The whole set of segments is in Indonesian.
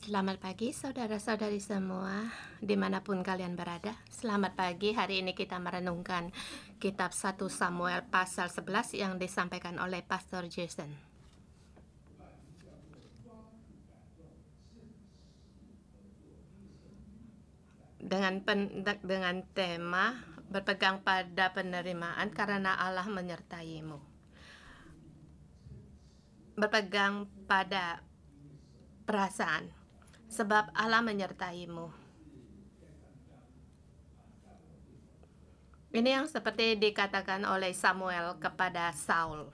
Selamat pagi saudara-saudari semua, dimanapun kalian berada. Selamat pagi, hari ini kita merenungkan kitab 1 Samuel pasal 11 yang disampaikan oleh Pastor Jason. Dengan tema berpegang pada penerimaan karena Allah menyertaimu. Berpegang pada perasaan, sebab Allah menyertaimu. Ini yang seperti dikatakan oleh Samuel kepada Saul.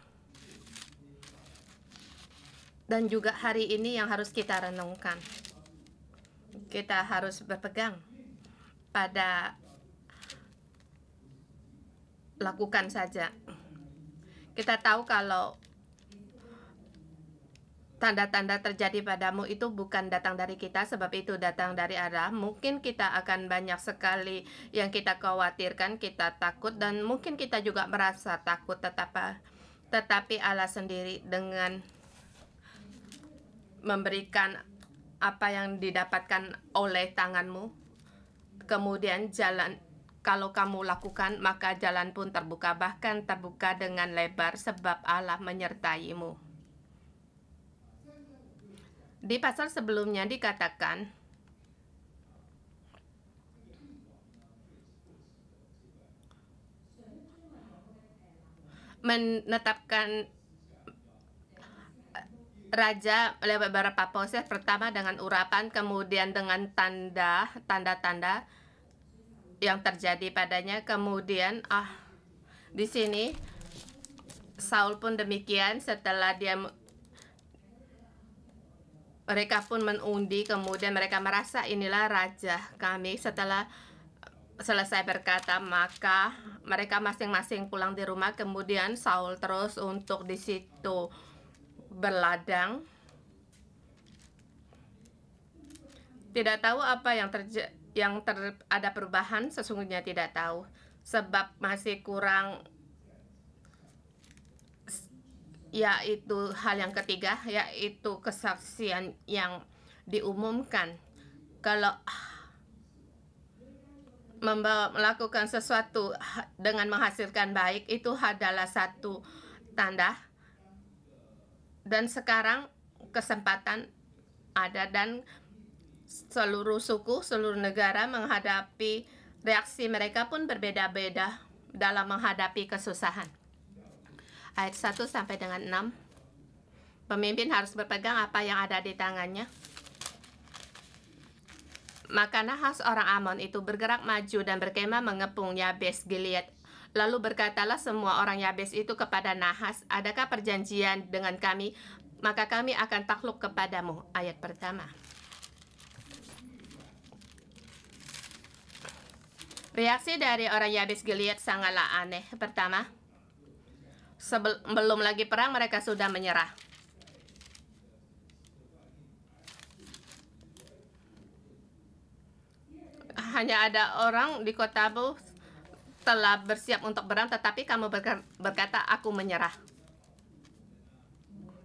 Dan juga hari ini yang harus kita renungkan. Kita harus berpegang pada lakukan saja. Kita tahu kalau tanda-tanda terjadi padamu itu bukan datang dari kita, sebab itu datang dari Allah. Mungkin kita akan banyak sekali yang kita khawatirkan, kita takut, dan mungkin kita juga merasa takut, tetapi Allah sendiri dengan memberikan apa yang didapatkan oleh tanganmu, kemudian jalan, kalau kamu lakukan, maka jalan pun terbuka, bahkan terbuka dengan lebar, sebab Allah menyertaimu. Di pasal sebelumnya dikatakan, menetapkan raja lewat beberapa proses, pertama dengan urapan, kemudian dengan tanda-tanda yang terjadi padanya, kemudian di sini Saul pun demikian. Setelah mereka pun menundi, kemudian mereka merasa inilah raja kami. Setelah selesai berkata, maka mereka masing-masing pulang di rumah. Kemudian Saul terus untuk di situ berladang. Tidak tahu apa yang ada perubahan, sesungguhnya tidak tahu, sebab masih kurang. Yaitu hal yang ketiga, yaitu kesaksian yang diumumkan. Kalau melakukan sesuatu dengan menghasilkan baik, itu adalah satu tanda. Dan sekarang kesempatan ada, dan seluruh suku, seluruh negara menghadapi, reaksi mereka pun berbeda-beda dalam menghadapi kesusahan. Ayat 1 sampai dengan 6. Pemimpin harus berpegang apa yang ada di tangannya. Maka Nahas orang Amon itu bergerak maju dan berkemah mengepung Yabes Gilead. Lalu berkatalah semua orang Yabes itu kepada Nahas, adakah perjanjian dengan kami? Maka kami akan takluk kepadamu. Ayat pertama. Reaksi dari orang Yabes Gilead sangatlah aneh. Pertama, belum lagi perang mereka sudah menyerah. Hanya ada orang di kotamu telah bersiap untuk perang, tetapi kamu berkata, aku menyerah.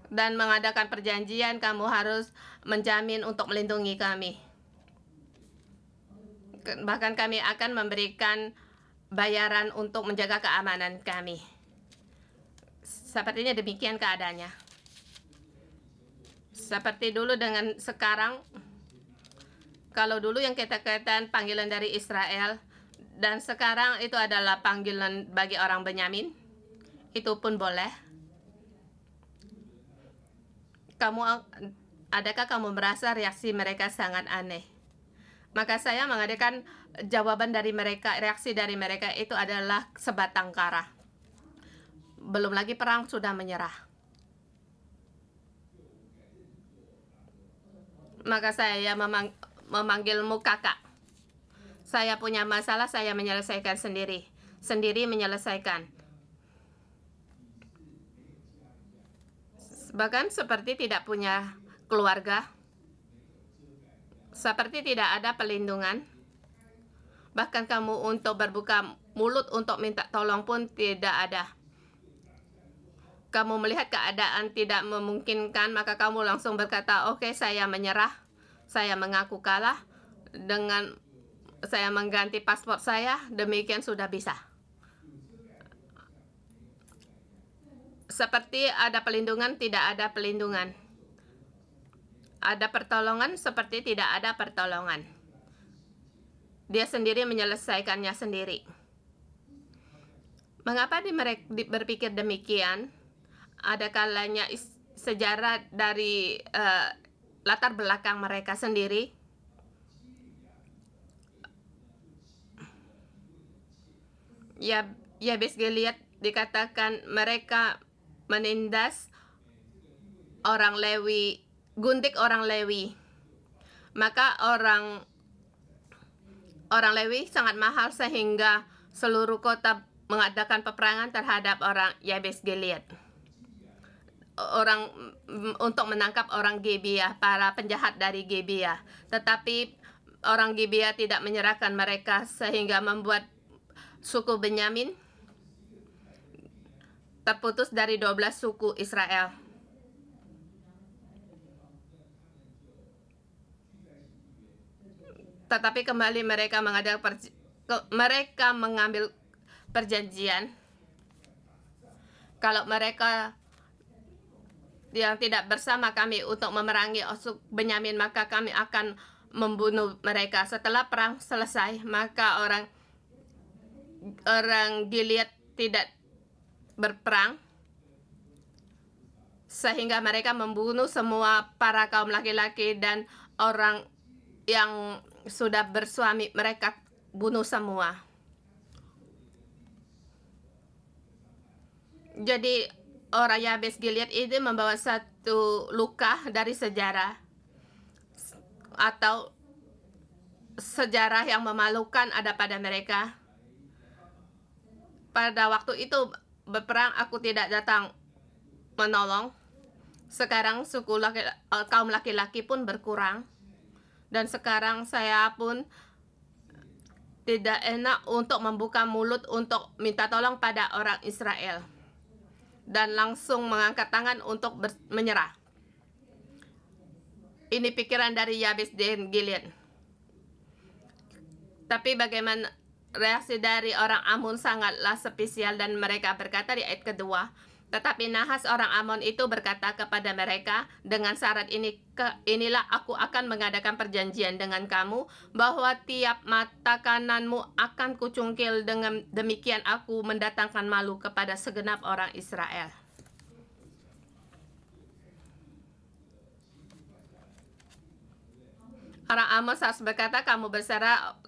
Dan mengadakan perjanjian, kamu harus menjamin untuk melindungi kami. Bahkan kami akan memberikan bayaran untuk menjaga keamanan kami. Sepertinya demikian keadaannya. Seperti dulu dengan sekarang. Kalau dulu yang kita katakan panggilan dari Israel, dan sekarang itu adalah panggilan bagi orang Benyamin, itu pun boleh. Adakah kamu merasa reaksi mereka sangat aneh? Maka saya mengadakan jawaban dari mereka, reaksi dari mereka itu adalah sebatang kara. Belum lagi perang sudah menyerah. Maka saya memanggilmu kakak. Saya punya masalah, saya menyelesaikan sendiri menyelesaikan. Bahkan seperti tidak punya keluarga, seperti tidak ada pelindungan. Bahkan kamu untuk berbuka mulut untuk minta tolong pun tidak ada. Kamu melihat keadaan tidak memungkinkan, maka kamu langsung berkata, oke, saya menyerah. saya mengaku kalah dengan saya mengganti paspor saya, demikian sudah bisa. Seperti ada pelindungan, tidak ada pelindungan. Ada pertolongan seperti tidak ada pertolongan. Dia sendiri menyelesaikannya sendiri. Mengapa berpikir demikian? Ada kalanya sejarah dari latar belakang mereka sendiri. Yabes Gilead dikatakan mereka menindas orang Lewi, gundik orang Lewi. Maka orang Lewi sangat mahal sehingga seluruh kota mengadakan peperangan terhadap orang Yabes Gilead. Untuk menangkap orang Gibeah, para penjahat dari Gibeah. Tetapi orang Gibeah tidak menyerahkan mereka sehingga membuat suku Benyamin terputus dari 12 suku Israel. Tetapi kembali mereka mengambil perjanjian. Kalau mereka yang tidak bersama kami untuk memerangi suku Benyamin, maka kami akan membunuh mereka. Setelah perang selesai, maka orang Gilead tidak berperang sehingga mereka membunuh semua para kaum laki-laki dan orang yang sudah bersuami, mereka bunuh semua. Jadi orang Yabes Gilead itu membawa satu luka dari sejarah atau sejarah yang memalukan ada pada mereka. Pada waktu itu berperang, aku tidak datang menolong. Sekarang kaum laki-laki pun berkurang. Dan sekarang saya pun tidak enak untuk membuka mulut untuk minta tolong pada orang Israel. Dan langsung mengangkat tangan untuk menyerah. Ini pikiran dari Yabes dan Gilead. Tapi bagaimana reaksi dari orang Amun sangatlah spesial dan mereka berkata di ayat kedua, tetapi Nahas orang Amon itu berkata kepada mereka dengan syarat inilah aku akan mengadakan perjanjian dengan kamu bahwa tiap mata kananmu akan kucungkil, dengan demikian aku mendatangkan malu kepada segenap orang Israel. Orang Amon harus berkata, kamu berserah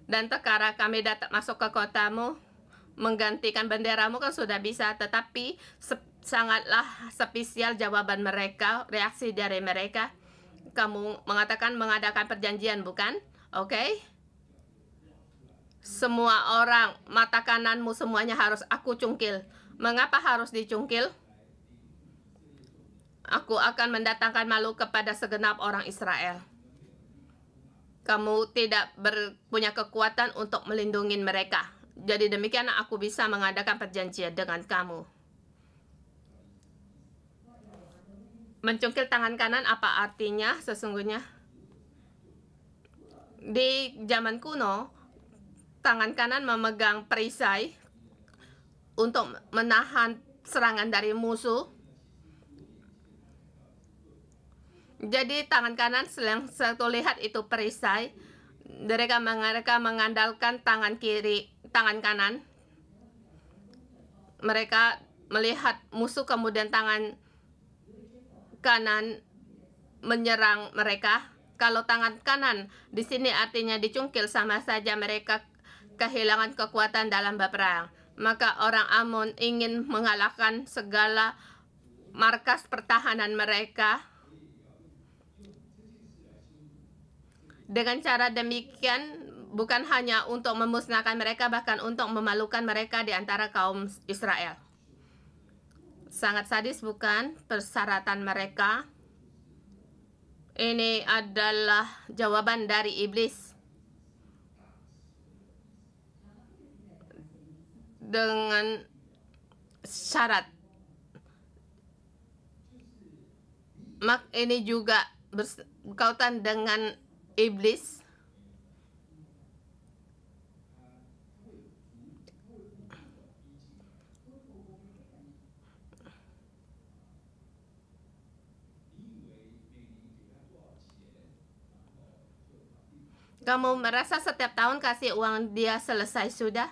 dan tekara kami datang masuk ke kotamu, menggantikan benderamu kan sudah bisa, tetapi sangatlah spesial jawaban mereka, reaksi dari mereka. Kamu mengatakan mengadakan perjanjian, bukan? Oke? Semua orang, mata kananmu semuanya harus aku cungkil. Mengapa harus dicungkil? Aku akan mendatangkan malu kepada segenap orang Israel. Kamu tidak punya kekuatan untuk melindungi mereka. Jadi demikian aku bisa mengadakan perjanjian dengan kamu. Mencungkil tangan kanan apa artinya sesungguhnya? Di zaman kuno, tangan kanan memegang perisai untuk menahan serangan dari musuh. Jadi tangan kanan yang saya lihat itu perisai. Mereka mengandalkan tangan kanan. Mereka melihat musuh kemudian tangan kanan menyerang mereka. Kalau tangan kanan di sini artinya dicungkil, sama saja mereka kehilangan kekuatan dalam berperang. Maka orang Amon ingin mengalahkan segala markas pertahanan mereka. Dengan cara demikian bukan hanya untuk memusnahkan mereka, bahkan untuk memalukan mereka di antara kaum Israel. Sangat sadis, bukan? Persyaratan mereka. Ini adalah jawaban dari iblis. Dengan syarat. Ini juga berkaitan dengan iblis. Kamu merasa setiap tahun kasih uang dia selesai sudah?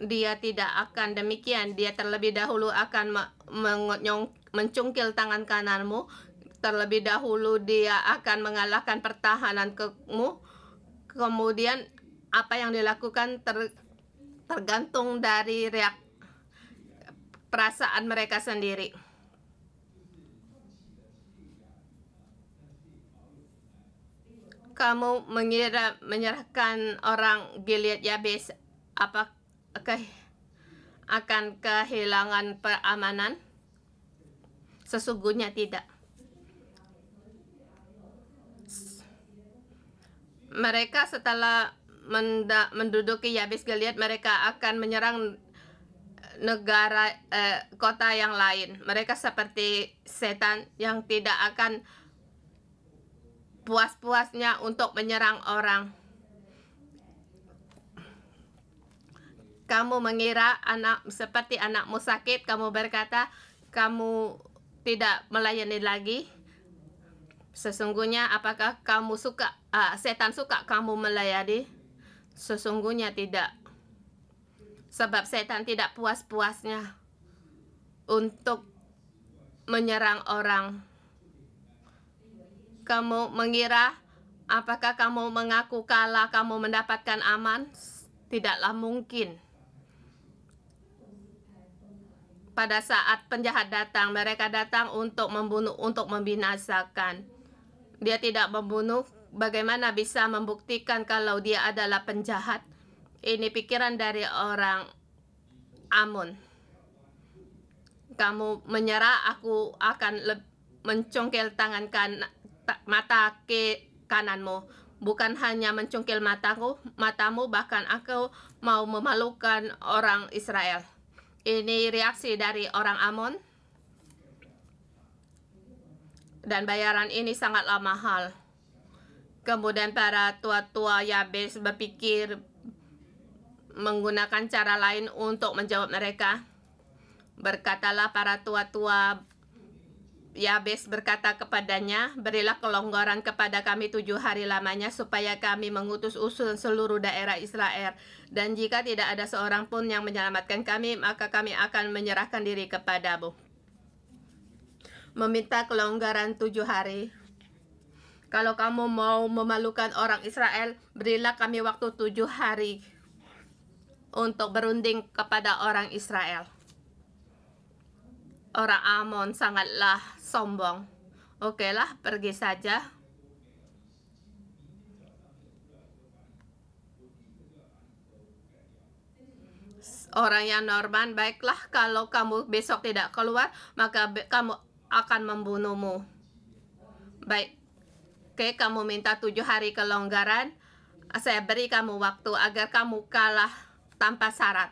Dia tidak akan demikian. Dia terlebih dahulu akan mencungkil tangan kananmu. Terlebih dahulu dia akan mengalahkan pertahanan kamu. Kemudian apa yang dilakukan tergantung dari perasaan mereka sendiri. Kamu menyerahkan orang Gilead Yabes, apakah akan kehilangan peramanan? Sesungguhnya tidak. Mereka setelah menduduki Yabes Gilead, mereka akan menyerang negara kota yang lain. Mereka seperti setan yang tidak akan puas-puasnya untuk menyerang orang. Kamu mengira seperti anakmu sakit, kamu berkata kamu tidak melayani lagi. Sesungguhnya apakah kamu suka, setan suka kamu melayani? Sesungguhnya tidak. Sebab setan tidak puas-puasnya untuk menyerang orang. Kamu mengira apakah kamu mengaku kalah, kamu mendapatkan aman? Tidaklah mungkin. Pada saat penjahat datang, mereka datang untuk membunuh, untuk membinasakan. Dia tidak membunuh, bagaimana bisa membuktikan kalau dia adalah penjahat? Ini pikiran dari orang Amun. Kamu menyerah, aku akan mencungkil tangan mata ke kananmu. Bukan hanya mencungkil matamu, bahkan aku mau memalukan orang Israel. Ini reaksi dari orang Amun. Dan bayaran ini sangatlah mahal. Kemudian para tua-tua Yabes berpikir menggunakan cara lain untuk menjawab mereka. Berkatalah para tua-tua Yabes berkata kepadanya, berilah kelonggaran kepada kami 7 hari lamanya supaya kami mengutus usul seluruh daerah Israel. Dan jika tidak ada seorang pun yang menyelamatkan kami, maka kami akan menyerahkan diri kepadamu. Meminta kelonggaran 7 hari. Kalau kamu mau memalukan orang Israel, berilah kami waktu 7 hari untuk berunding kepada orang Israel. Orang Amon sangatlah sombong. Okelah, pergi saja. Orang yang Norman, baiklah, kalau kamu besok tidak keluar, maka kamu akan membunuhmu. Baik, oke, kamu minta 7 hari kelonggaran. Saya beri kamu waktu agar kamu kalah tanpa syarat.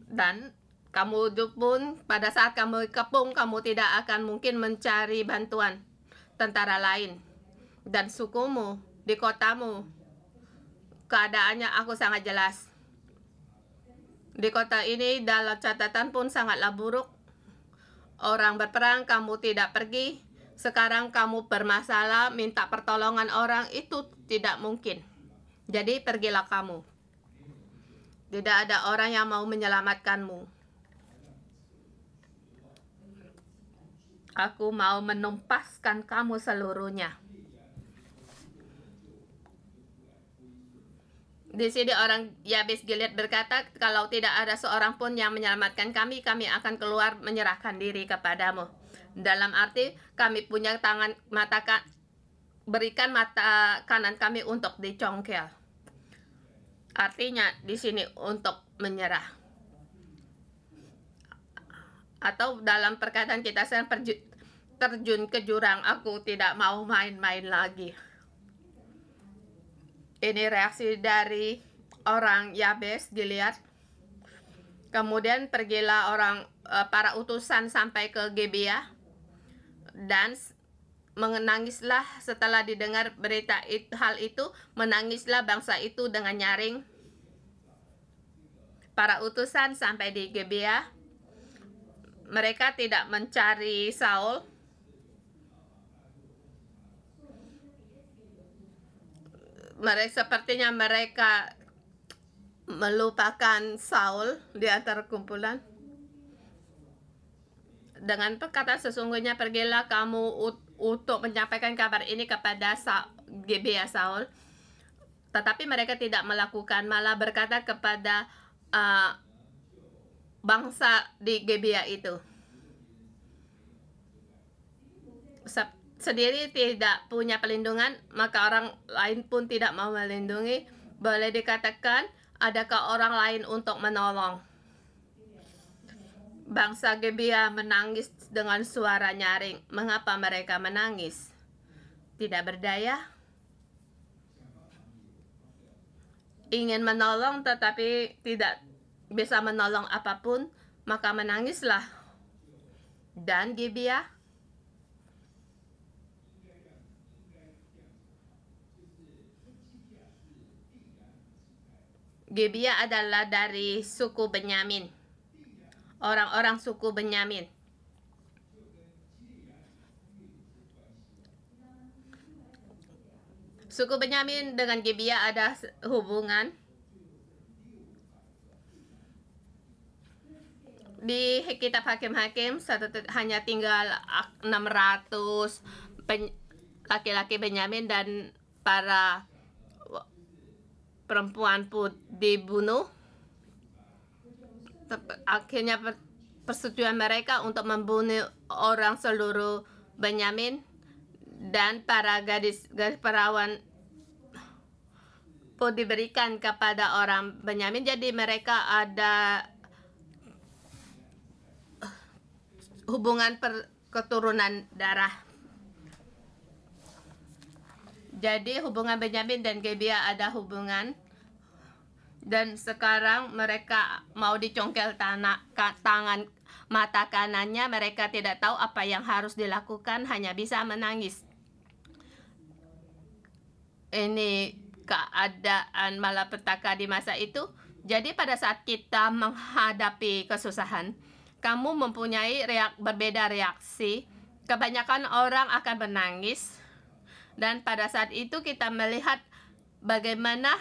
Dan kamu pun pada saat kamu kepung, kamu tidak akan mungkin mencari bantuan tentara lain. Dan sukumu di kotamu, keadaannya aku sangat jelas. Di kota ini dalam catatan pun sangatlah buruk. Orang berperang, kamu tidak pergi. Sekarang kamu bermasalah, minta pertolongan orang, itu tidak mungkin. Jadi pergilah kamu. Tidak ada orang yang mau menyelamatkanmu. Aku mau menumpaskan kamu seluruhnya. Di sini orang Yabes Gilead berkata, kalau tidak ada seorang pun yang menyelamatkan kami, kami akan keluar menyerahkan diri kepadamu. Dalam arti kami punya berikan mata kanan kami untuk dicongkel. Artinya di sini untuk menyerah. Atau dalam perkataan kita sedang terjun ke jurang, aku tidak mau main-main lagi. Ini reaksi dari orang Yabes Gilead. Kemudian pergilah para utusan sampai ke Gebea. Dan menangislah setelah didengar berita hal itu, menangislah bangsa itu dengan nyaring. Para utusan sampai di Gebea. Mereka tidak mencari Saul. Sepertinya mereka melupakan Saul di antara kumpulan. Dengan perkataan sesungguhnya pergilah kamu untuk menyampaikan kabar ini kepada Gebea Saul. Tetapi mereka tidak melakukan, malah berkata kepada bangsa di Gebea itu. Sendiri tidak punya pelindungan, maka orang lain pun tidak mau melindungi. Boleh dikatakan, adakah orang lain untuk menolong? Bangsa Gebea menangis dengan suara nyaring. Mengapa mereka menangis? Tidak berdaya? Ingin menolong tetapi tidak bisa menolong apapun, maka menangislah. Dan Gebea adalah dari suku Benyamin. Orang-orang suku Benyamin. Suku Benyamin dengan Gebea ada hubungan. Di kitab Hakim-Hakim hanya tinggal 600 laki-laki Benyamin dan para perempuan pun dibunuh. Akhirnya persetujuan mereka untuk membunuh orang seluruh Benyamin dan para gadis perawan pun diberikan kepada orang Benyamin. Jadi mereka ada hubungan keturunan darah. Jadi hubungan Benyamin dan Gebea ada hubungan. Dan sekarang mereka mau dicongkel tangan mata kanannya. Mereka tidak tahu apa yang harus dilakukan, hanya bisa menangis. Ini keadaan malapetaka di masa itu. Jadi pada saat kita menghadapi kesusahan, kamu mempunyai berbeda reaksi. Kebanyakan orang akan menangis. Dan pada saat itu kita melihat bagaimana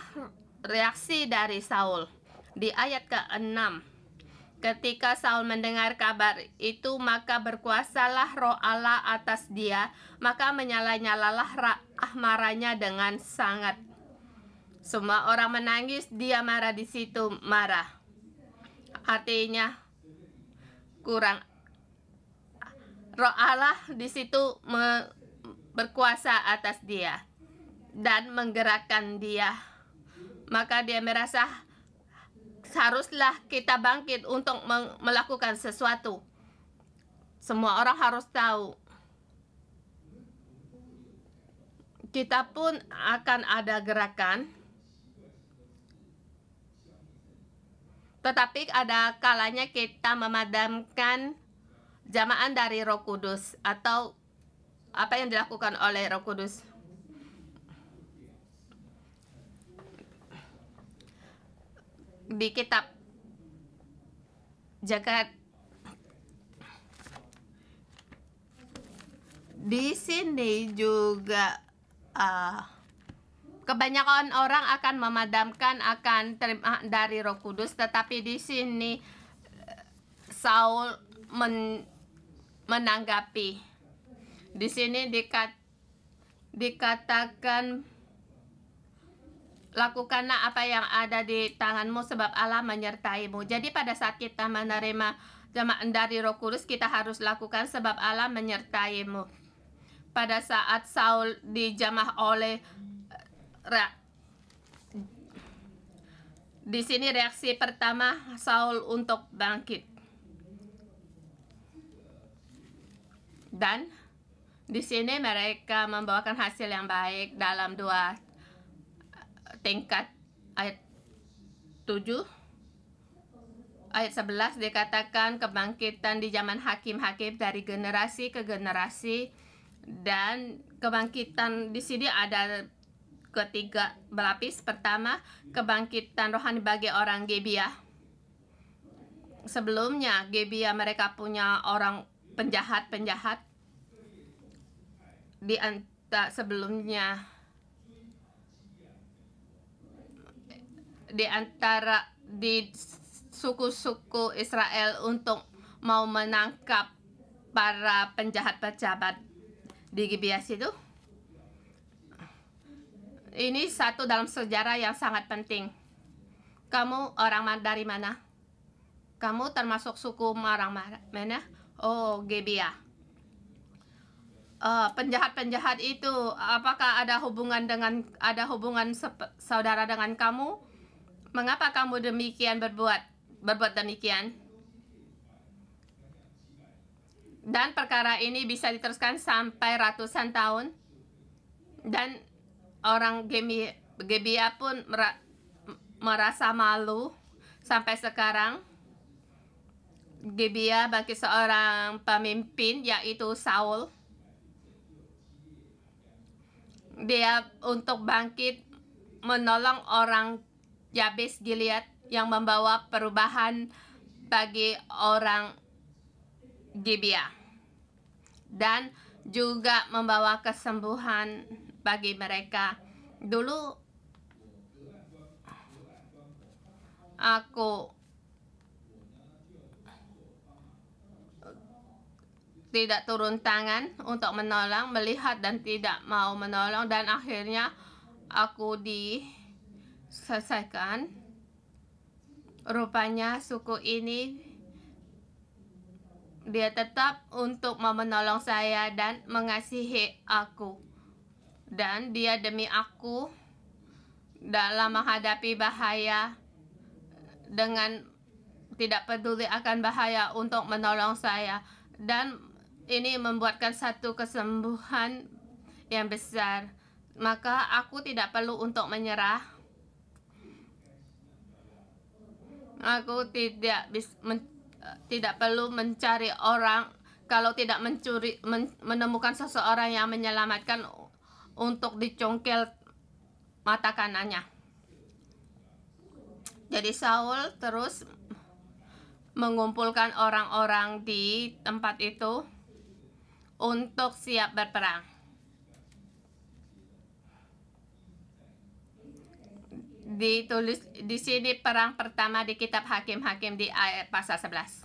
reaksi dari Saul. Di ayat ke-6. Ketika Saul mendengar kabar itu, maka berkuasalah roh Allah atas dia. Maka menyala-nyalalah amarahnya dengan sangat. Semua orang menangis, dia marah di situ, marah. Artinya kurang. Roh Allah di situ berkuasa atas dia dan menggerakkan dia. Maka dia merasa haruslah kita bangkit untuk melakukan sesuatu. Semua orang harus tahu. Kita pun akan ada gerakan. Tetapi ada kalanya kita memadamkan jamaah dari Roh Kudus, atau apa yang dilakukan oleh Roh Kudus. Di kitab Jagat di sini juga kebanyakan orang akan memadamkan, akan terima dari Roh Kudus, tetapi di sini Saul menanggapi. Di sini dikatakan, lakukanlah apa yang ada di tanganmu sebab Allah menyertaimu. Jadi pada saat kita menerima jamaah dari Roh Kudus, kita harus lakukan sebab Allah menyertaimu. Pada saat Saul dijamah oleh di sini reaksi pertama Saul untuk bangkit. Dan di sini mereka membawakan hasil yang baik dalam 2 tingkat. Ayat 7, ayat 11 dikatakan kebangkitan di zaman hakim-hakim dari generasi ke generasi, dan kebangkitan di sini ada ketiga berlapis. Pertama, kebangkitan rohani bagi orang Gebiah. Sebelumnya Gebiah mereka punya orang penjahat-penjahat di antara di suku-suku Israel untuk mau menangkap para penjahat-penjahat di Gibeah itu. Ini satu dalam sejarah yang sangat penting. Kamu orang dari mana? Kamu termasuk suku orang mana? Oh, Gibeah. Penjahat-penjahat itu apakah ada hubungan saudara dengan kamu? Mengapa kamu berbuat demikian? Dan perkara ini bisa diteruskan sampai ratusan tahun, dan orang Gebiah pun merasa malu sampai sekarang. Gebiah bagi seorang pemimpin yaitu Saul, dia untuk bangkit menolong orang Yabes Gilead yang membawa perubahan bagi orang Gibeah, dan juga membawa kesembuhan bagi mereka. Dulu aku tidak turun tangan untuk menolong, melihat dan tidak mau menolong, dan akhirnya aku diselesaikan. Rupanya suku ini dia tetap untuk mau menolong saya dan mengasihi aku, dan dia demi aku dalam menghadapi bahaya dengan tidak peduli akan bahaya untuk menolong saya, dan ini membuatkan satu kesembuhan yang besar. Maka aku tidak perlu untuk menyerah. Aku tidak perlu mencari orang. Kalau tidak menemukan seseorang yang menyelamatkan untuk dicongkel mata kanannya. Jadi Saul terus mengumpulkan orang-orang di tempat itu untuk siap berperang. Ditulis di sini perang pertama di kitab Hakim-Hakim di ayat pasal 11.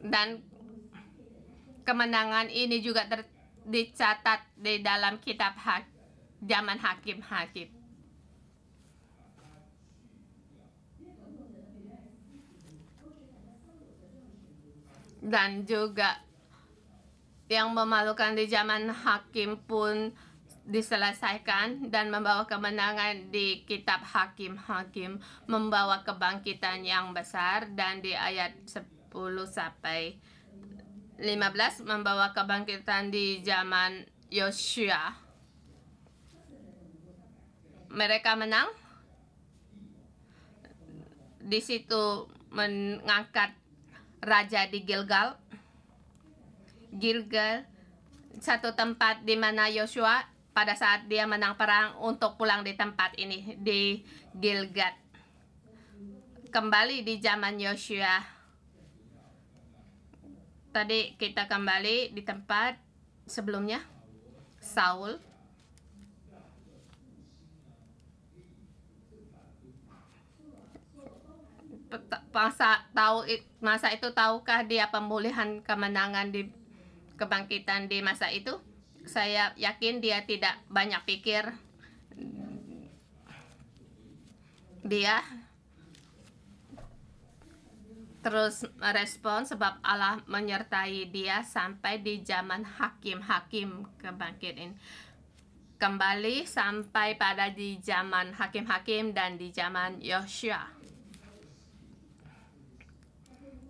Dan kemenangan ini juga dicatat di dalam kitab zaman Hakim-Hakim. Dan juga yang memalukan di zaman Hakim pun diselesaikan dan membawa kemenangan di kitab Hakim-Hakim, membawa kebangkitan yang besar, dan di ayat 10 sampai 15 membawa kebangkitan di zaman Yosua. Mereka menang. Di situ mengangkat raja di Gilgal. Satu tempat di mana Yosua pada saat dia menang perang untuk pulang di tempat ini, di Gilgal. Kembali di zaman Yosua. Tadi kita kembali di tempat sebelumnya. Saul. Masa itu tahukah dia pemulihan kemenangan di kebangkitan di masa itu? Saya yakin dia tidak banyak pikir. Dia terus merespon sebab Allah menyertai dia sampai di zaman Hakim-Hakim kebangkitan. Kembali sampai pada di zaman Hakim-Hakim dan di zaman Yosua.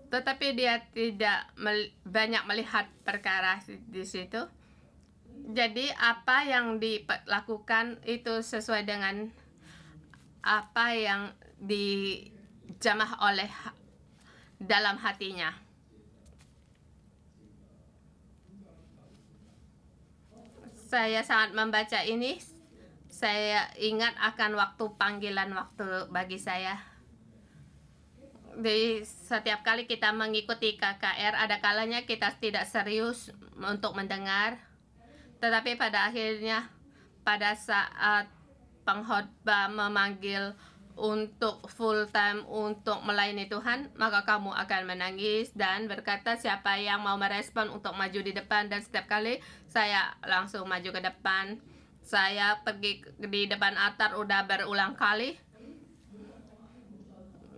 Tetapi dia tidak banyak melihat perkara di situ. Jadi apa yang dilakukan itu sesuai dengan apa yang jamah oleh dalam hatinya. Saya sangat membaca ini, saya ingat akan waktu panggilan waktu bagi saya. Di setiap kali kita mengikuti KKR, ada kalanya kita tidak serius untuk mendengar, tetapi pada akhirnya pada saat pengkhotbah memanggil untuk full time untuk melayani Tuhan, maka kamu akan menangis dan berkata siapa yang mau merespon untuk maju di depan. Dan setiap kali saya langsung maju ke depan. Saya pergi di depan altar udah berulang kali.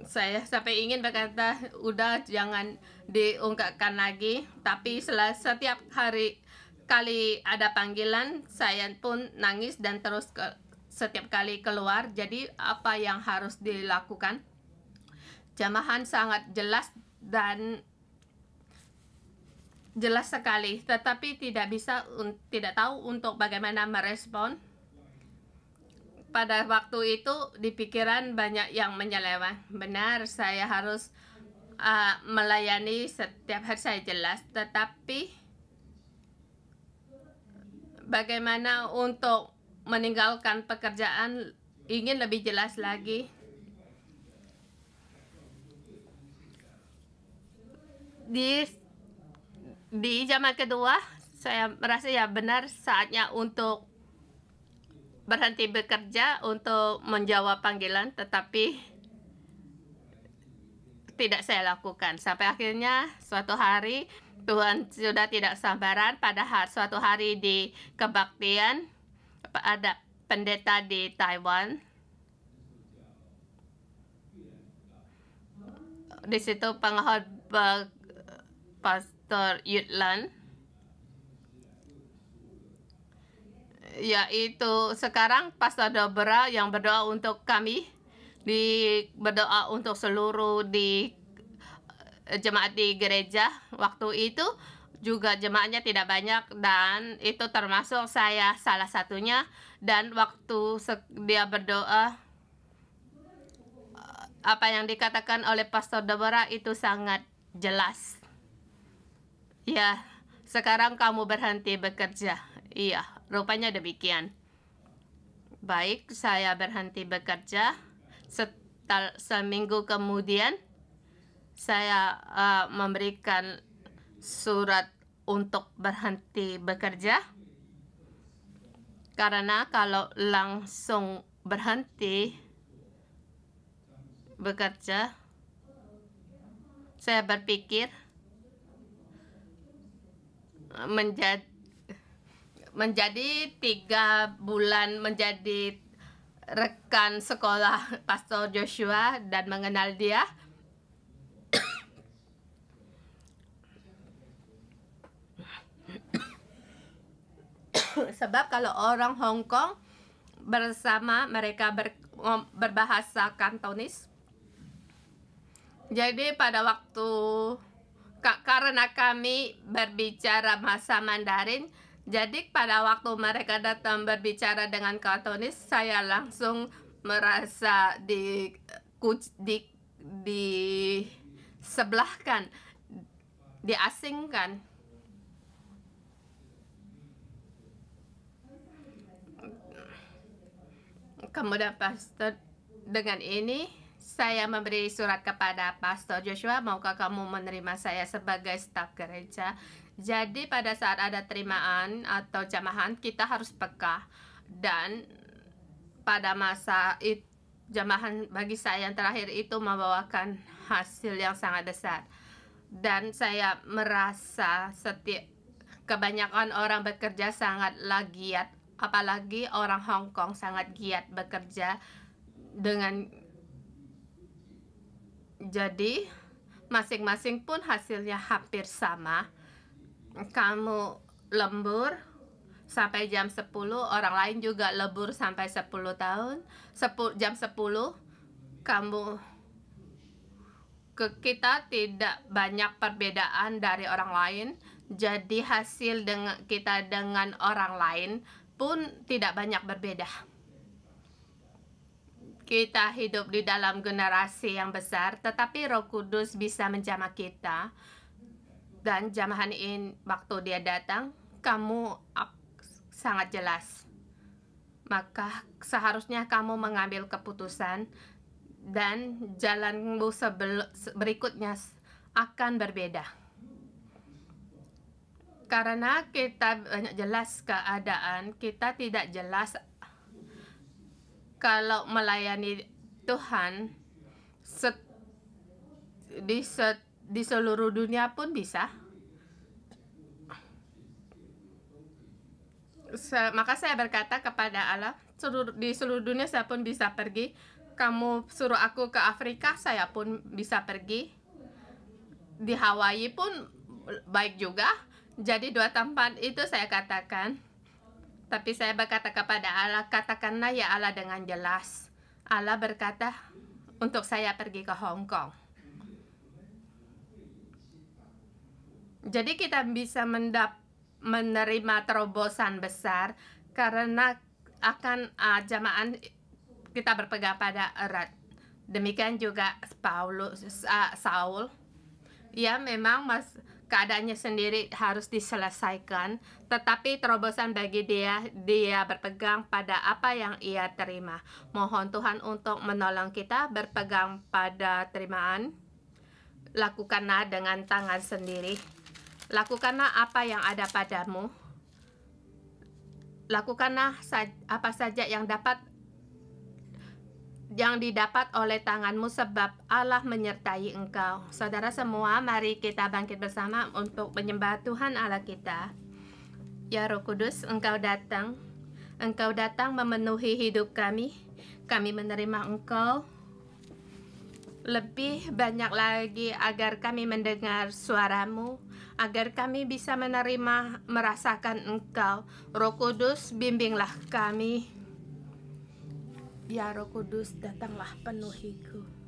Saya sampai ingin berkata udah jangan diungkapkan lagi, tapi setiap kali ada panggilan saya pun nangis dan terus setiap kali keluar. Jadi apa yang harus dilakukan? Jamahan sangat jelas dan jelas sekali, tetapi tidak tahu untuk bagaimana merespon. Pada waktu itu di pikiran banyak yang menyeleweng. Benar, saya harus melayani setiap hari, saya jelas, tetapi bagaimana untuk meninggalkan pekerjaan, ingin lebih jelas lagi. Di zaman kedua, saya merasa ya benar saatnya untuk berhenti bekerja untuk menjawab panggilan, tetapi tidak saya lakukan. Sampai akhirnya suatu hari Tuhan sudah tidak sabaran. Pada suatu hari di kebaktian, ada pendeta di Taiwan. Di situ pengkhotbah Pastor Yutlan, yaitu sekarang Pastor Dobra yang berdoa untuk kami, berdoa untuk seluruh di jemaat di gereja. Waktu itu juga jemaatnya tidak banyak dan itu termasuk saya salah satunya. Dan waktu dia berdoa, apa yang dikatakan oleh Pastor Deborah itu sangat jelas. Ya, sekarang kamu berhenti bekerja. Iya, rupanya demikian. Baik, saya berhenti bekerja. Seminggu kemudian saya memberikan surat untuk berhenti bekerja, karena kalau langsung berhenti bekerja, saya berpikir menjadi 3 bulan menjadi rekan sekolah Pastor Joshua dan mengenal dia. Sebab kalau orang Hong Kong bersama mereka berbahasa Kantonis. Jadi pada waktu karena kami berbicara bahasa Mandarin, jadi pada waktu mereka datang berbicara dengan Kantonis, saya langsung merasa disebelahkan, diasingkan. Kemudian Pastor, dengan ini saya memberi surat kepada Pastor Joshua, maukah kamu menerima saya sebagai staf gereja? Jadi pada saat ada terimaan atau jamahan, kita harus peka. Dan pada masa itu, jamahan bagi saya yang terakhir itu membawakan hasil yang sangat besar. Dan saya merasa kebanyakan orang bekerja sangatlah giat. Apalagi orang Hong Kong sangat giat bekerja jadi masing-masing pun hasilnya hampir sama. Kamu lembur sampai jam 10, orang lain juga lembur sampai 10 tahun. Jam 10 kita tidak banyak perbedaan dari orang lain. Jadi hasil kita dengan orang lain pun tidak banyak berbeda. kita hidup di dalam generasi yang besar, tetapi Roh Kudus bisa menjamah kita. Dan jamahan ini waktu dia datang, kamu sangat jelas. Maka seharusnya kamu mengambil keputusan dan jalanmu berikutnya akan berbeda. Karena kita banyak jelas keadaan, kita tidak jelas kalau melayani Tuhan di seluruh dunia pun bisa. Maka saya berkata kepada Allah, di seluruh dunia saya pun bisa pergi. Kamu suruh aku ke Afrika, saya pun bisa pergi. Di Hawaii pun baik juga. Jadi 2 tempat itu saya katakan. Tapi saya berkata kepada Allah, katakanlah ya Allah dengan jelas. Allah berkata, untuk saya pergi ke Hong Kong. Jadi kita bisa menerima terobosan besar karena akan jamaah kita berpegang pada erat. Demikian juga Saul. Ya memang keadaannya sendiri harus diselesaikan, tetapi terobosan bagi dia berpegang pada apa yang ia terima. Mohon Tuhan untuk menolong kita berpegang pada terimaan. Lakukanlah dengan tangan sendiri. Lakukanlah apa yang ada padamu. Lakukanlah apa saja yang didapat oleh tanganmu, sebab Allah menyertai engkau. Saudara semua, mari kita bangkit bersama untuk menyembah Tuhan Allah kita. Ya Roh Kudus, Engkau datang memenuhi hidup kami. Kami menerima Engkau lebih banyak lagi agar kami mendengar suaramu, agar kami bisa merasakan Engkau. Roh Kudus, bimbinglah kami. Ya Roh Kudus, datanglah penuhiku.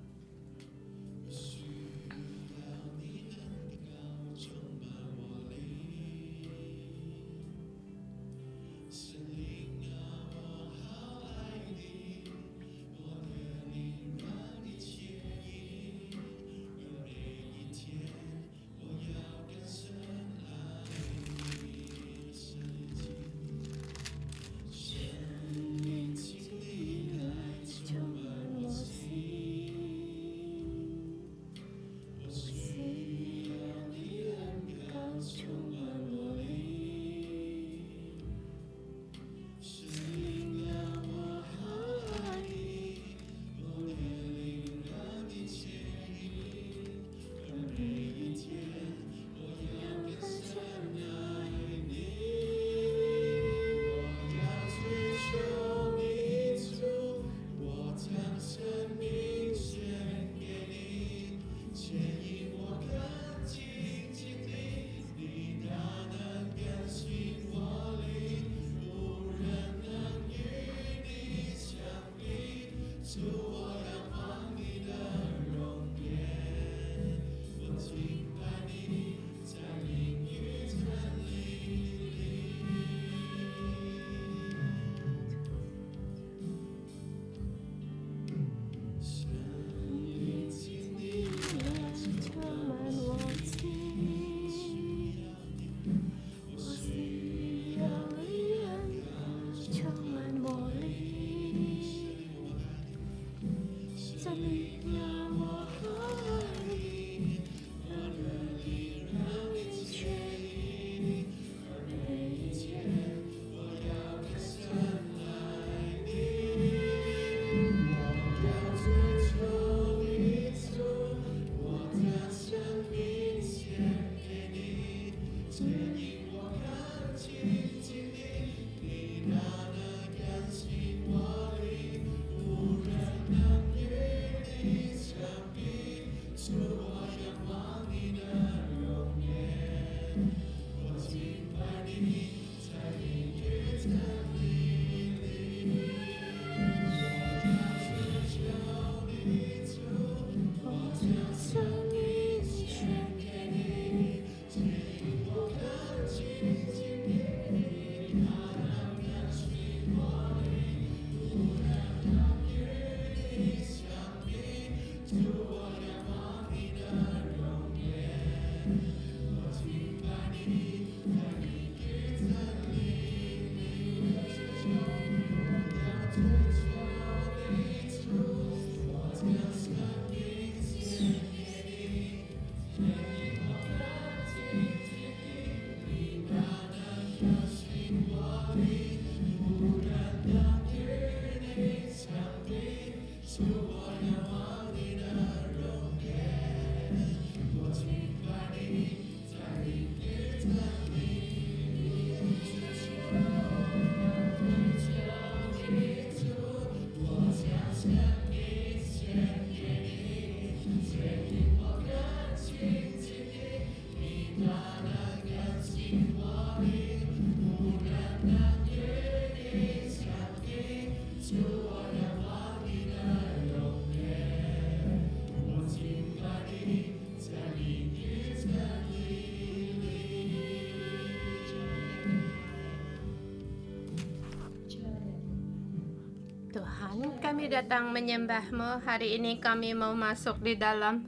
Tuhan, kami datang menyembah-Mu. Hari ini kami mau masuk di dalam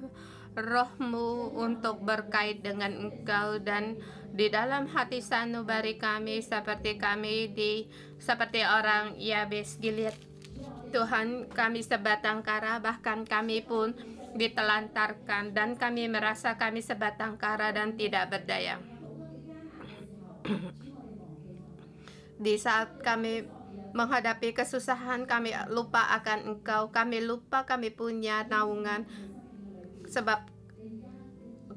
Roh-Mu untuk berkait dengan Engkau, dan di dalam hati sanubari kami seperti seperti orang Yabes Gilead. Tuhan, kami sebatang kara, bahkan kami pun ditelantarkan, dan kami merasa kami sebatang kara dan tidak berdaya. Di saat kami menghadapi kesusahan, kami lupa akan Engkau. Kami lupa kami punya naungan, sebab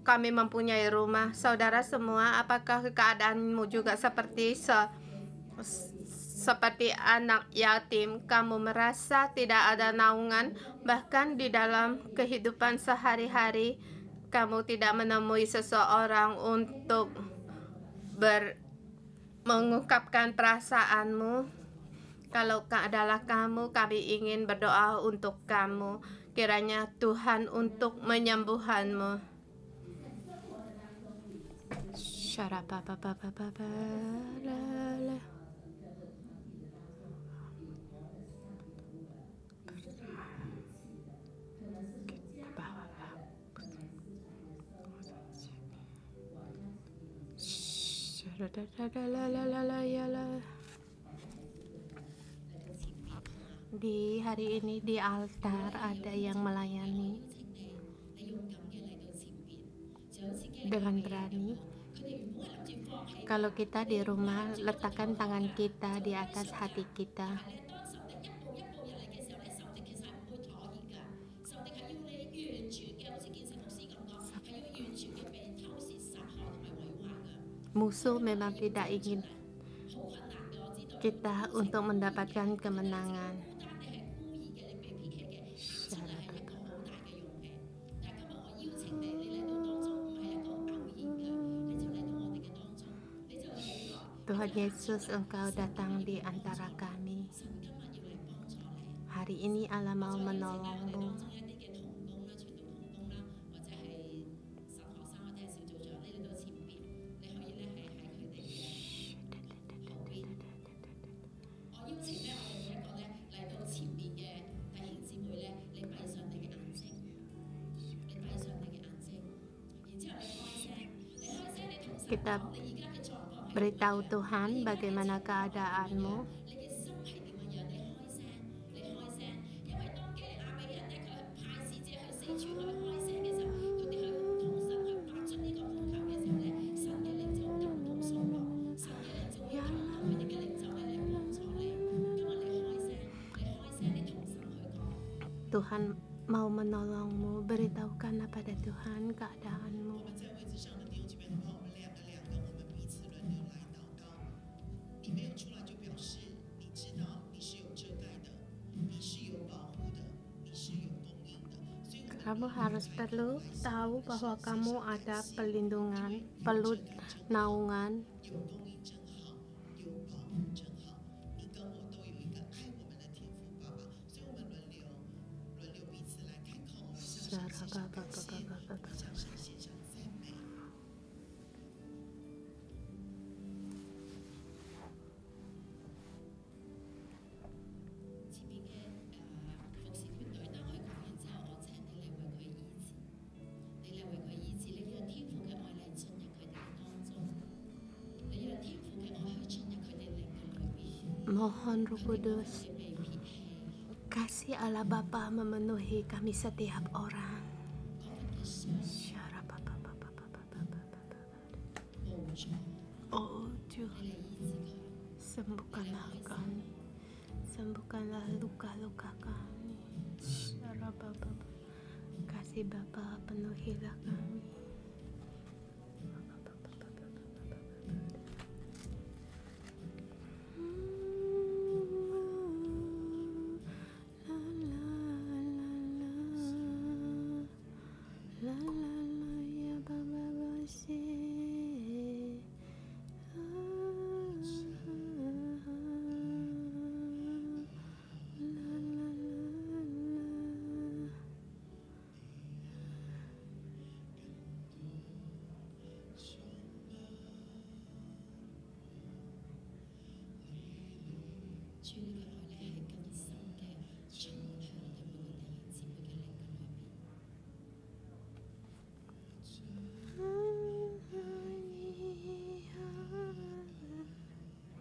kami mempunyai rumah. Saudara semua, apakah keadaanmu juga seperti seperti anak yatim? Kamu merasa tidak ada naungan, bahkan di dalam kehidupan sehari-hari kamu tidak menemui seseorang untuk mengungkapkan perasaanmu. Kalau adalah kamu, kami ingin berdoa untuk kamu. Kiranya Tuhan untuk menyembuhanmu. Di hari ini di altar ada yang melayani dengan berani. Kalau kita di rumah, letakkan tangan kita di atas hati kita. Musuh memang tidak ingin kita untuk mendapatkan kemenangan. Tuhan Yesus, Engkau datang di antara kami. Hari ini Allah mau menolongmu. Kita beritahu Tuhan bagaimana keadaanmu. Tuhan mau menolongmu. Beritahukan pada Tuhan keadaanmu. Kamu harus perlu tahu bahwa kamu ada perlindungan, perlu naungan. Mohon Roh Kudus, kasih Allah Bapa memenuhi kami setiap orang. Oh Tuhan, sembuhkanlah kami, sembuhkanlah luka-luka kami. Kasih Bapa, penuhilah kami.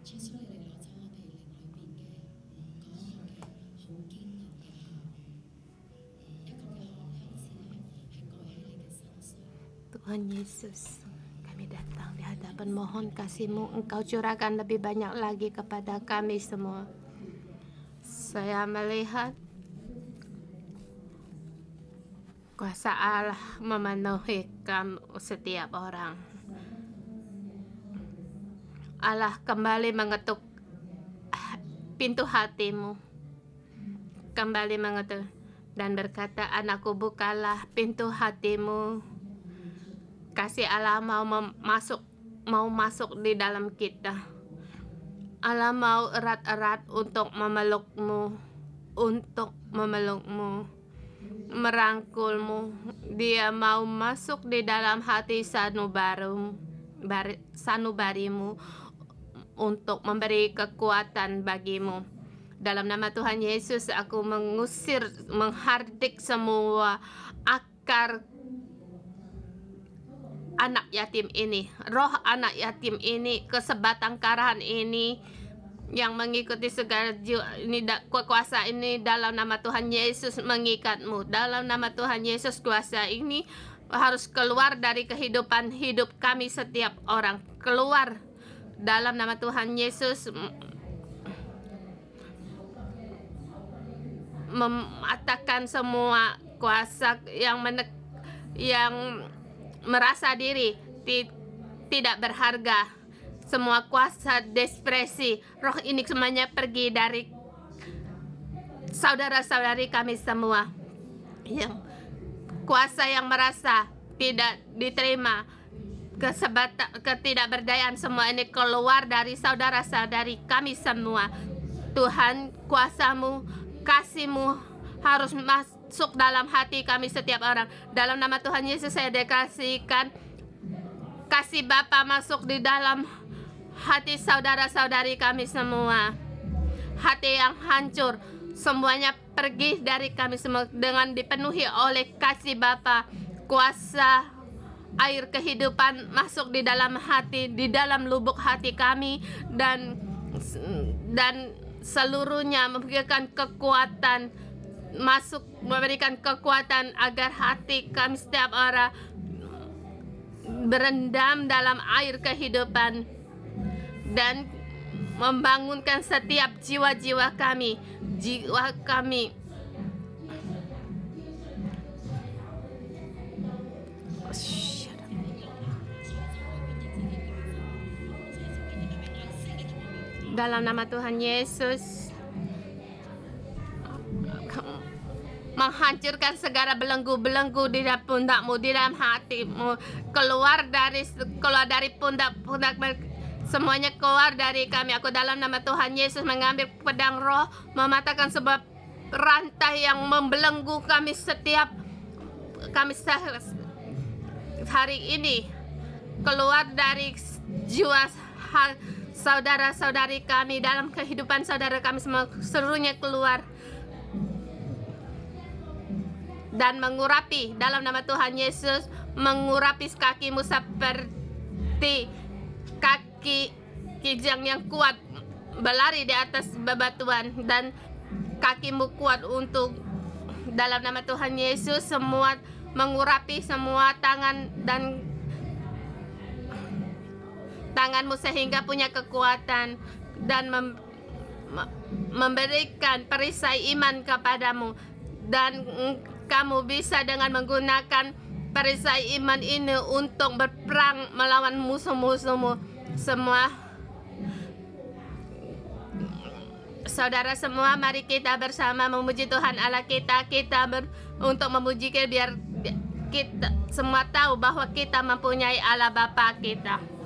Tuhan Yesus, kami datang di hadapan mohon kasih-Mu, Engkau curahkan lebih banyak lagi kepada kami semua. Saya melihat kuasa Allah memenuhi kami setiap orang. Allah kembali mengetuk pintu hatimu, kembali mengetuk dan berkata, anakku, bukalah pintu hatimu. Kasih Allah mau masuk di dalam kita. Allah mau erat-erat untuk memelukmu, merangkulmu. Dia mau masuk di dalam hati sanubarimu untuk memberi kekuatan bagimu. Dalam nama Tuhan Yesus, aku menghardik semua akar anak yatim ini, roh anak yatim ini, kesebatang karahan ini yang mengikuti segala jiwa ini, kuasa ini dalam nama Tuhan Yesus mengikatmu. Dalam nama Tuhan Yesus, kuasa ini harus keluar dari kehidupan hidup kami setiap orang. Keluar dalam nama Tuhan Yesus, mematakan semua kuasa yang merasa diri tidak berharga, semua kuasa depresi, roh ini semuanya pergi dari saudara-saudari kami semua. Yang kuasa yang merasa tidak diterima, ketidakberdayaan, semua ini keluar dari saudara-saudari kami semua. Tuhan, kuasa-Mu, kasih-Mu harus masuk dalam hati kami setiap orang. Dalam nama Tuhan Yesus, saya deklarasikan kasih Bapa masuk di dalam hati saudara-saudari kami semua. Hati yang hancur, semuanya pergi dari kami semua dengan dipenuhi oleh kasih Bapa. Kuasa air kehidupan masuk di dalam hati, di dalam lubuk hati kami, dan seluruhnya memberikan kekuatan, memberikan kekuatan agar hati kami setiap orang berendam dalam air kehidupan dan membangunkan setiap jiwa kami. Dalam nama Tuhan Yesus, menghancurkan segala belenggu-belenggu di dalam pundakmu, di dalam hatimu, keluar dari pundak semuanya keluar dari kami. Aku dalam nama Tuhan Yesus mengambil pedang roh, mematahkan sebuah rantai yang membelenggu kami hari ini, keluar dari jiwa saudara-saudari kami, dalam kehidupan saudara kami semua, seluruhnya keluar dan mengurapi dalam nama Tuhan Yesus, mengurapi kakimu seperti kaki kijang yang kuat berlari di atas bebatuan, dan kakimu kuat untuk dalam nama Tuhan Yesus, semua mengurapi semua tangan dan tanganmu sehingga punya kekuatan dan memberikan perisai iman kepadamu, dan kamu bisa dengan menggunakan perisai iman ini untuk berperang melawan musuh-musuhmu semua. Saudara semua, mari kita bersama memuji Tuhan Allah kita. Untuk memuji kita, biar kita semua tahu bahwa kita mempunyai Allah Bapa kita.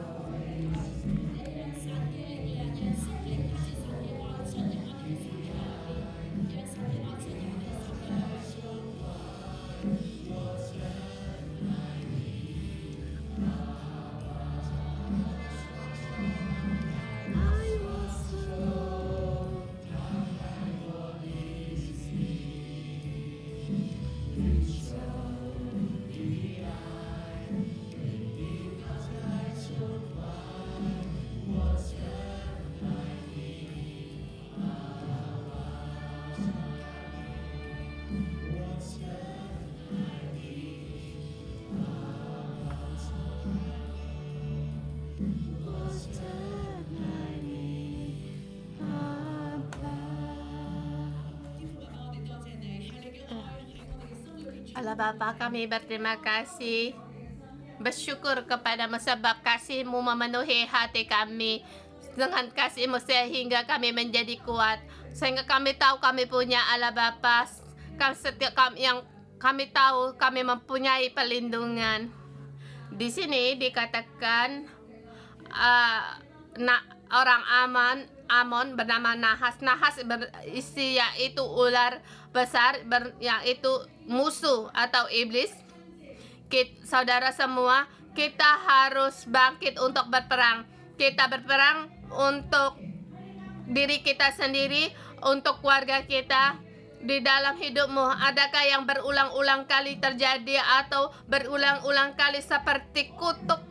Allah Bapa, kami berterima kasih, bersyukur kepadamu sebab kasih-Mu memenuhi hati kami. Dengan kasih-Mu sehingga kami menjadi kuat, sehingga kami tahu kami punya Allah Bapa. Setiap yang kami tahu kami mempunyai perlindungan. Di sini dikatakan orang Amon bernama Nahas. Nahas berisi yaitu ular besar, yaitu musuh atau iblis. Saudara semua, kita harus bangkit untuk berperang. Kita berperang untuk diri kita sendiri, untuk keluarga kita. Di dalam hidupmu, adakah yang berulang-ulang kali terjadi atau berulang-ulang kali seperti kutuk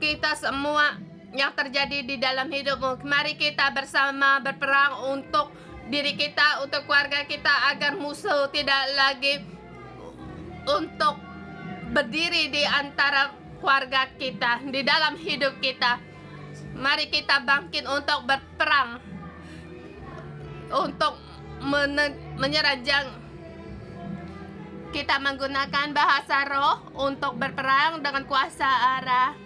kita semua yang terjadi di dalam hidupmu? Mari kita bersama berperang untuk diri kita, untuk keluarga kita, agar musuh tidak lagi untuk berdiri di antara keluarga kita, di dalam hidup kita. Mari kita bangkit untuk berperang, untuk menyerang. Kita menggunakan bahasa roh untuk berperang dengan kuasa Allah.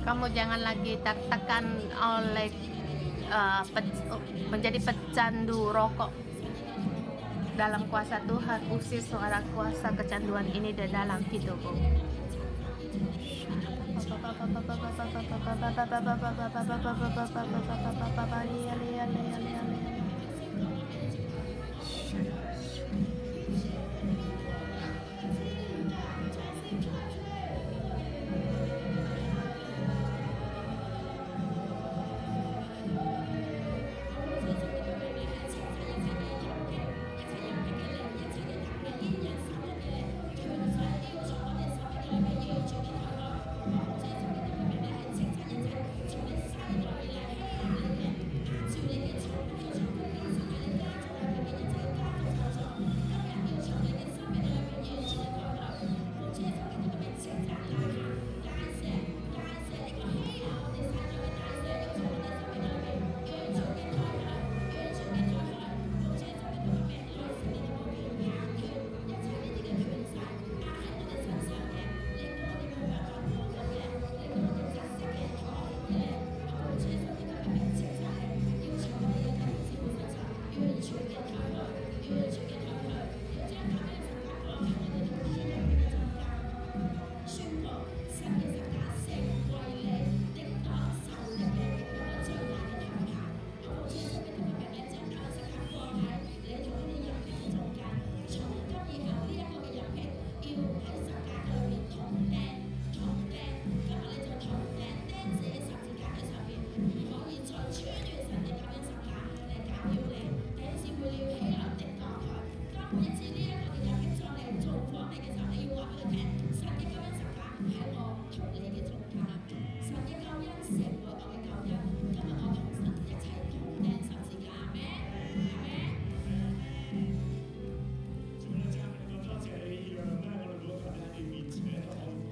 Kamu jangan lagi tertekan oleh menjadi pecandu rokok. Dalam kuasa Tuhan, usir suara kuasa kecanduan ini di dalam hidupmu.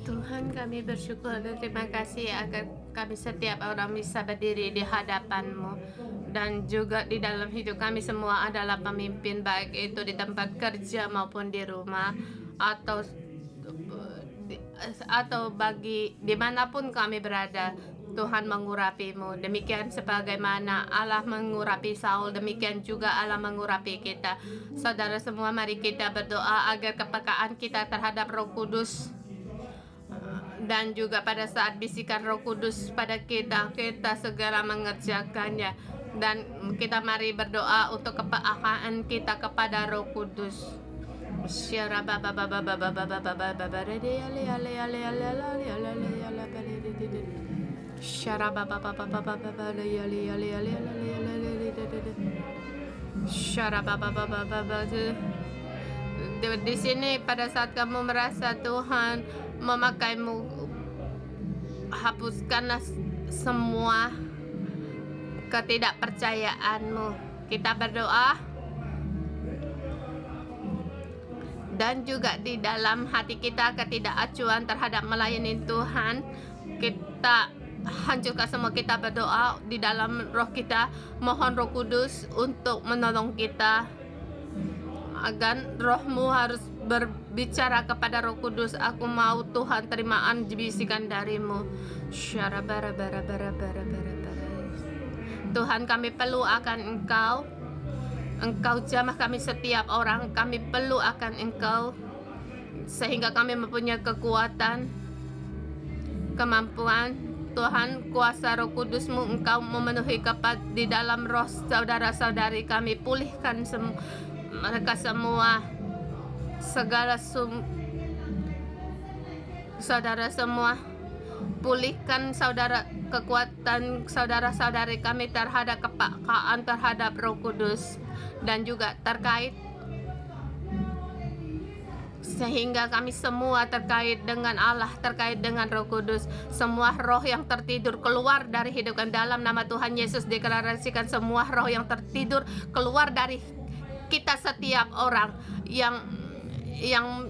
Tuhan, kami bersyukur dan terima kasih agar kami setiap orang bisa berdiri di hadapan-Mu, dan juga di dalam hidup kami semua adalah pemimpin, baik itu di tempat kerja maupun di rumah atau bagi dimanapun kami berada. Tuhan mengurapi-Mu. Demikian sebagaimana Allah mengurapi Saul, demikian juga Allah mengurapi kita. Saudara semua, mari kita berdoa agar kepekaan kita terhadap Roh Kudus, dan juga pada saat bisikan Roh Kudus pada kita segera mengerjakannya. Dan kita mari berdoa untuk kepekaan kita kepada Roh Kudus. Di sini pada saat kamu merasa Tuhan memakaimu, hapuskanlah semua ketidakpercayaanmu. Kita berdoa, dan juga di dalam hati kita ketidakacuan terhadap melayani Tuhan, kita hancurkan semua. Kita berdoa di dalam roh kita, mohon Roh Kudus untuk menolong kita, agar rohmu harus berbicara kepada Roh Kudus. Aku mau Tuhan terimaan bisikan darimu. Tuhan, kami perlu akan Engkau. Engkau jamah kami setiap orang. Kami perlu akan Engkau, sehingga kami mempunyai kekuatan, kemampuan. Tuhan, kuasa Roh Kudus-Mu Engkau memenuhi di dalam roh saudara-saudari kami. Pulihkan mereka semua, segala saudara semua. Pulihkan kekuatan saudara-saudari kami terhadap kepekaan terhadap Roh Kudus, dan juga terkait, sehingga kami semua terkait dengan Allah, terkait dengan Roh Kudus. Semua roh yang tertidur keluar dari hidup kami dalam nama Tuhan Yesus. Deklarasikan semua roh yang tertidur keluar dari kita setiap orang, yang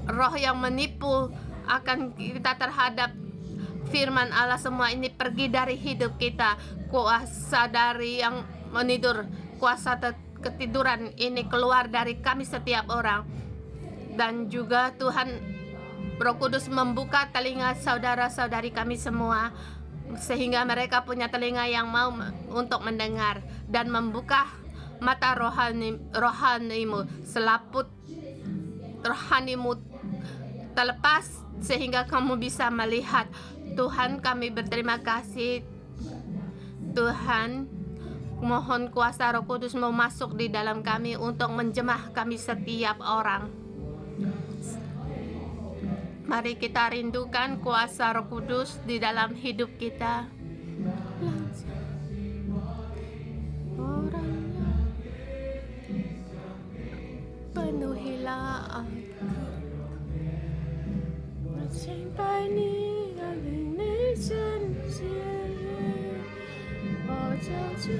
roh yang menipu akan kita terhadap firman Allah, semua ini pergi dari hidup kita. Kuasa dari yang menidur, kuasa ketiduran ini keluar dari kami setiap orang. Dan juga Tuhan Roh Kudus membuka telinga saudara-saudari kami semua, sehingga mereka punya telinga yang mau untuk mendengar, dan membuka mata rohanimu, selaput rohanimu terlepas, sehingga kamu bisa melihat. Tuhan, kami berterima kasih. Tuhan, mohon kuasa Roh Kudus mau masuk di dalam kami untuk menjemah kami setiap orang. Mari kita rindukan kuasa Roh Kudus di dalam hidup kita. Penuhilah aku. 敬拜你，让你圣洁，我就知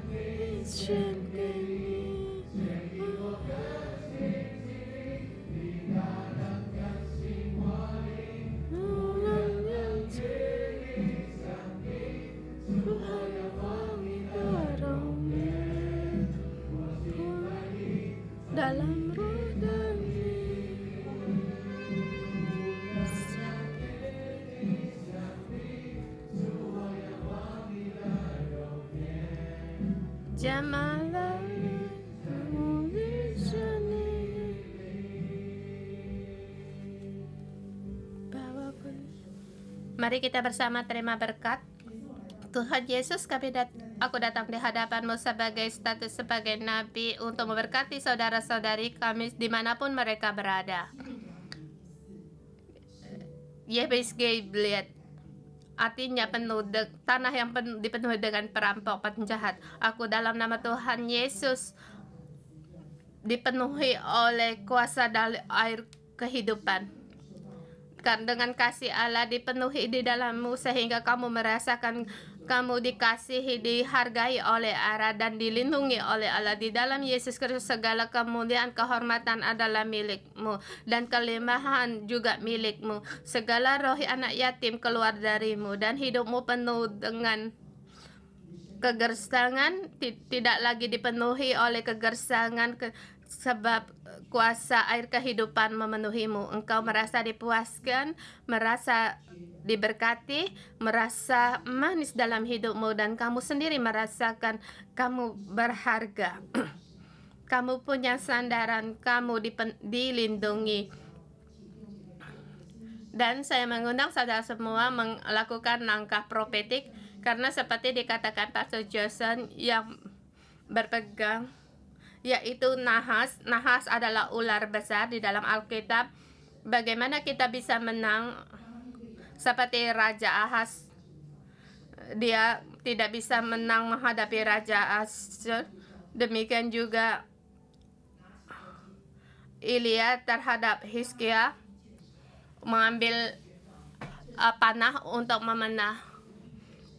一切给你。无论眼睛，不还有我你的容颜，dalam roh dan Mari kita bersama terima berkat. Tuhan Yesus, aku datang di hadapan-Mu sebagai status sebagai nabi untuk memberkati saudara-saudari kami dimanapun mereka berada. Yebes Gilead, artinya tanah yang dipenuhi dengan perampok penjahat. Aku dalam nama Tuhan Yesus dipenuhi oleh kuasa dari air kehidupan. Karena dengan kasih Allah dipenuhi di dalammu, sehingga kamu merasakan kamu dikasihi, dihargai oleh Allah, dan dilindungi oleh Allah. Di dalam Yesus Kristus segala kemuliaan, kehormatan adalah milikmu, dan kelimpahan juga milikmu. Segala roh anak yatim keluar darimu, dan hidupmu penuh dengan kegersangan, tidak lagi dipenuhi oleh kegersangan, sebab kuasa air kehidupan memenuhimu. Engkau merasa dipuaskan, merasa diberkati, merasa manis dalam hidupmu, dan kamu sendiri merasakan kamu berharga. Kamu punya sandaran, kamu dilindungi. Dan saya mengundang saudara semua melakukan langkah profetik, karena seperti dikatakan Pastor Jason yang berpegang, yaitu nahas. Nahas adalah ular besar di dalam Alkitab. Bagaimana kita bisa menang seperti Raja Ahaz? Dia tidak bisa menang menghadapi Raja Asyur. Demikian juga Ilya terhadap Hizkia mengambil panah untuk memanah.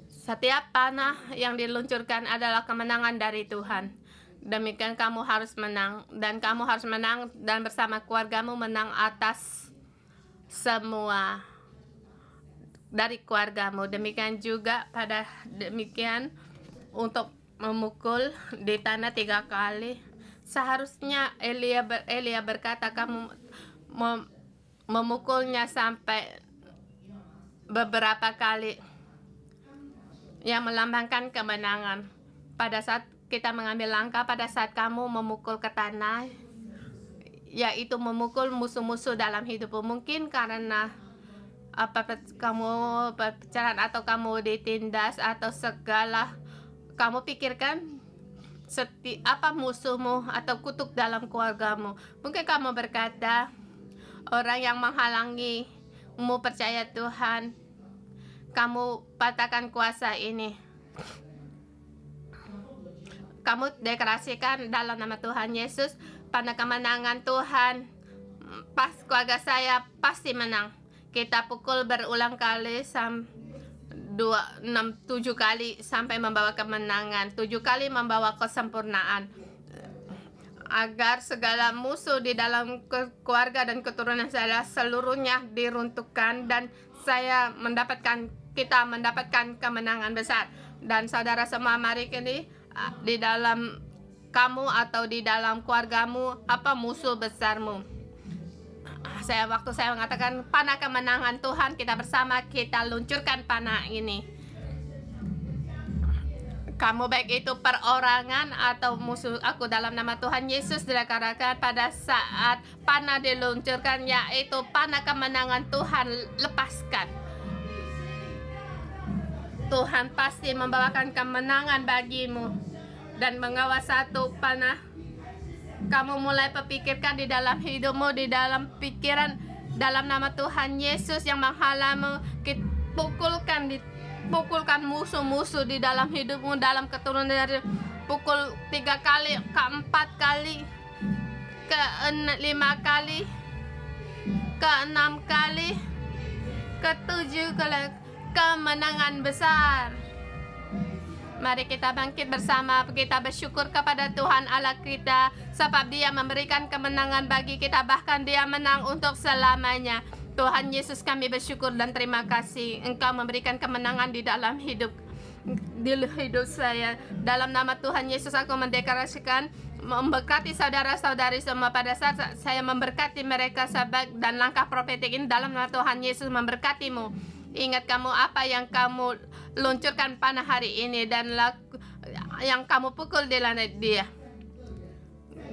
Setiap panah yang diluncurkan adalah kemenangan dari Tuhan. Demikian kamu harus menang, dan kamu harus menang dan bersama keluargamu menang atas semua dari keluargamu. Demikian juga demikian untuk memukul di tanah 3 kali. Seharusnya Elia berkata kamu memukulnya sampai beberapa kali, yang melambangkan kemenangan. Pada saat kita mengambil langkah, pada saat kamu memukul ke tanah, yaitu memukul musuh-musuh dalam hidupmu. Mungkin karena kamu berbicara atau kamu ditindas atau segala, kamu pikirkan apa musuhmu atau kutuk dalam keluargamu. Mungkin kamu berkata, orang yang menghalangimu percaya Tuhan, kamu patahkan kuasa ini. Kamu deklarasikan dalam nama Tuhan Yesus, pada kemenangan Tuhan, keluarga saya pasti menang. Kita pukul berulang kali 7 kali sampai membawa kemenangan, 7 kali membawa kesempurnaan, agar segala musuh di dalam keluarga dan keturunan saya seluruhnya diruntuhkan, dan kita mendapatkan kemenangan besar. Dan saudara semua, mari kini di dalam kamu atau di dalam keluargamu, apa musuh besarmu? Waktu saya mengatakan panah kemenangan Tuhan, kita bersama kita luncurkan panah ini. Kamu baik itu perorangan atau musuh aku, dalam nama Tuhan Yesus dikatakan pada saat panah diluncurkan, yaitu panah kemenangan Tuhan, lepaskan. Tuhan pasti membawakan kemenangan bagimu. Dan mengawal satu panah, kamu mulai pikirkan di dalam hidupmu, di dalam pikiran, dalam nama Tuhan Yesus yang menghalangmu, pukulkan musuh-musuh di dalam hidupmu, dalam keturunan dari pukul 3 kali, ke 4 kali, ke 5 kali, ke 6 kali, ke 7 kali, kemenangan besar. Mari kita bangkit bersama, kita bersyukur kepada Tuhan Allah kita, sebab Dia memberikan kemenangan bagi kita, bahkan Dia menang untuk selamanya. Tuhan Yesus, kami bersyukur dan terima kasih Engkau memberikan kemenangan di dalam hidup saya. Dalam nama Tuhan Yesus aku mendeklarasikan, memberkati saudara-saudari semua. Pada saat saya memberkati mereka, sahabat, dan langkah profetik ini dalam nama Tuhan Yesus memberkatimu. Ingat kamu apa yang kamu luncurkan panah hari ini, dan yang kamu pukul di lantai dia.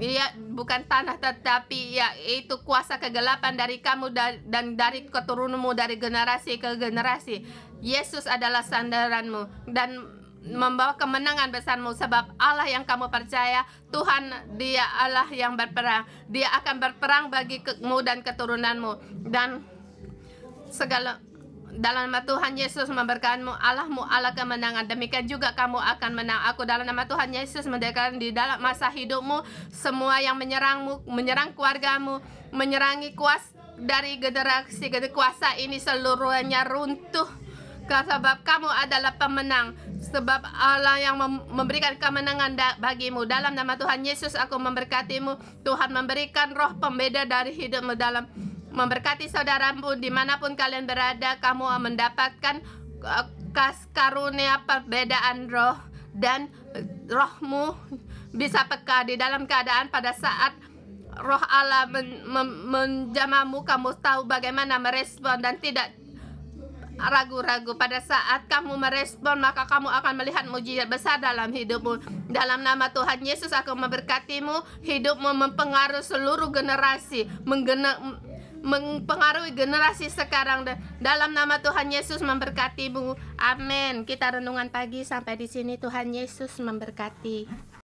Dia bukan tanah, tetapi yaitu kuasa kegelapan dari kamu dan dari keturunanmu, dari generasi ke generasi. Yesus adalah sandaranmu dan membawa kemenangan besarmu, sebab Allah yang kamu percaya, Tuhan, Dia Allah yang berperang. Dia akan berperang bagimu dan keturunanmu, dan segala dalam nama Tuhan Yesus memberkatimu. Allahmu Allah kemenangan. Demikian juga kamu akan menang. Aku dalam nama Tuhan Yesus mendeklarasikan di dalam masa hidupmu, semua yang menyerangmu, menyerang keluargamu, menyerangi dari generasi ke kuasa ini seluruhnya runtuh. Sebab kamu adalah pemenang. Sebab Allah yang memberikan kemenangan bagimu. Dalam nama Tuhan Yesus aku memberkatimu. Tuhan memberikan roh pembeda dari hidupmu, dalam memberkati saudaramu dimanapun kalian berada. Kamu mendapatkan karunia perbedaan roh, dan rohmu bisa peka di dalam keadaan pada saat roh Allah menjamahmu. Kamu tahu bagaimana merespon dan tidak ragu-ragu. Pada saat kamu merespon, maka kamu akan melihat mujizat besar dalam hidupmu. Dalam nama Tuhan Yesus aku memberkatimu. Hidupmu mempengaruhi seluruh generasi, mempengaruhi generasi sekarang. Dalam nama Tuhan Yesus memberkatimu. Amin. Kita renungan pagi sampai di sini. Tuhan Yesus memberkati.